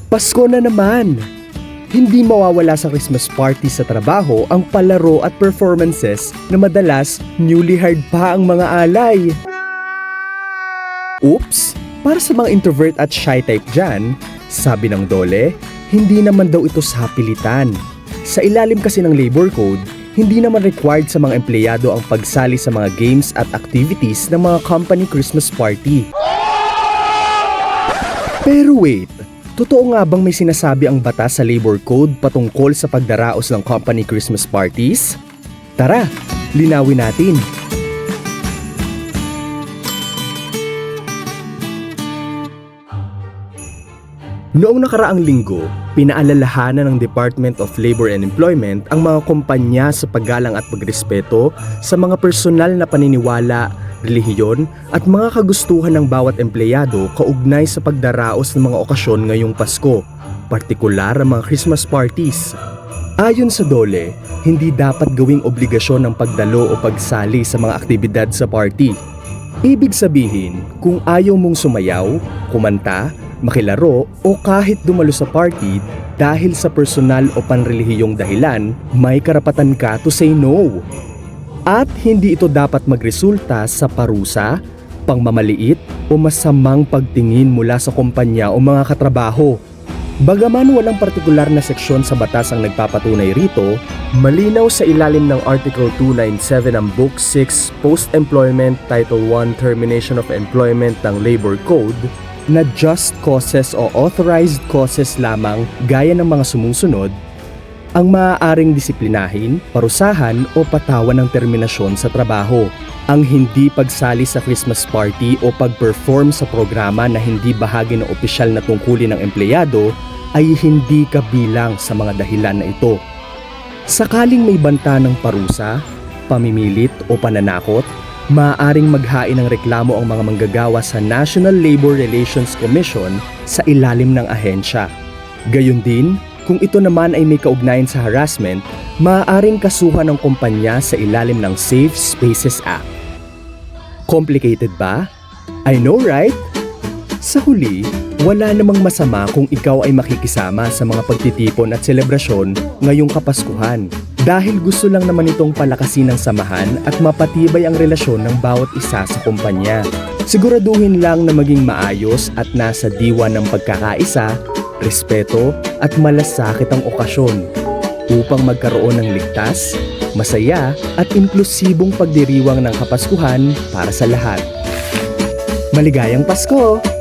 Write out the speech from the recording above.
Pasko na naman! Hindi mawawala sa Christmas party sa trabaho ang palaro at performances na madalas newly hired pa ang mga alay. Oops! Para sa mga introvert at shy type dyan, sabi ng Dole, hindi naman daw ito sa pilitan. Sa ilalim kasi ng labor code, hindi naman required sa mga empleyado ang pagsali sa mga games at activities ng mga company Christmas party. Pero wait, totoo nga bang may sinasabi ang batas sa labor code patungkol sa pagdaraos ng company Christmas parties? Tara, linawin natin. Noong nakaraang linggo, pinaalalahanan ng Department of Labor and Employment ang mga kumpanya sa paggalang at pagrespeto sa mga personal na paniniwala, relihiyon at mga kagustuhan ng bawat empleyado kaugnay sa pagdaraos ng mga okasyon ngayong Pasko, partikular ang mga Christmas parties. Ayon sa Dole, hindi dapat gawing obligasyon ang pagdalo o pagsali sa mga aktibidad sa party. Ibig sabihin, kung ayaw mong sumayaw, kumanta, makilaro o kahit dumalo sa party dahil sa personal o panrelihiyong dahilan, may karapatan ka to say no. At hindi ito dapat magresulta sa parusa, pangmamaliit o masamang pagtingin mula sa kumpanya o mga katrabaho. Bagaman walang partikular na seksyon sa batas ang nagpapatunay rito, malinaw sa ilalim ng Article 297 ng Book 6 Post-Employment Title 1 Termination of Employment ng Labor Code na just causes o authorized causes lamang gaya ng mga sumusunod ang maaaring disiplinahin, parusahan o patawan ng terminasyon sa trabaho. Ang hindi pagsali sa Christmas party o pag-perform sa programa na hindi bahagi ng opisyal na tungkulin ng empleyado ay hindi kabilang sa mga dahilan na ito. Sakaling may banta ng parusa, pamimilit o pananakot, maaaring maghain ng reklamo ang mga manggagawa sa National Labor Relations Commission sa ilalim ng ahensya. Gayon din, kung ito naman ay may kaugnayan sa harassment, maaaring kasuhan ng kumpanya sa ilalim ng Safe Spaces Act. Complicated ba? I know, right? Sa huli, wala namang masama kung ikaw ay makikisama sa mga pagtitipon at selebrasyon ngayong Kapaskuhan. Dahil gusto lang naman itong palakasin ng samahan at mapatibay ang relasyon ng bawat isa sa kumpanya. Siguraduhin lang na maging maayos at nasa diwa ng pagkakaisa, respeto at malasakit ang okasyon upang magkaroon ng ligtas, masaya at inklusibong pagdiriwang ng Kapaskuhan para sa lahat. Maligayang Pasko!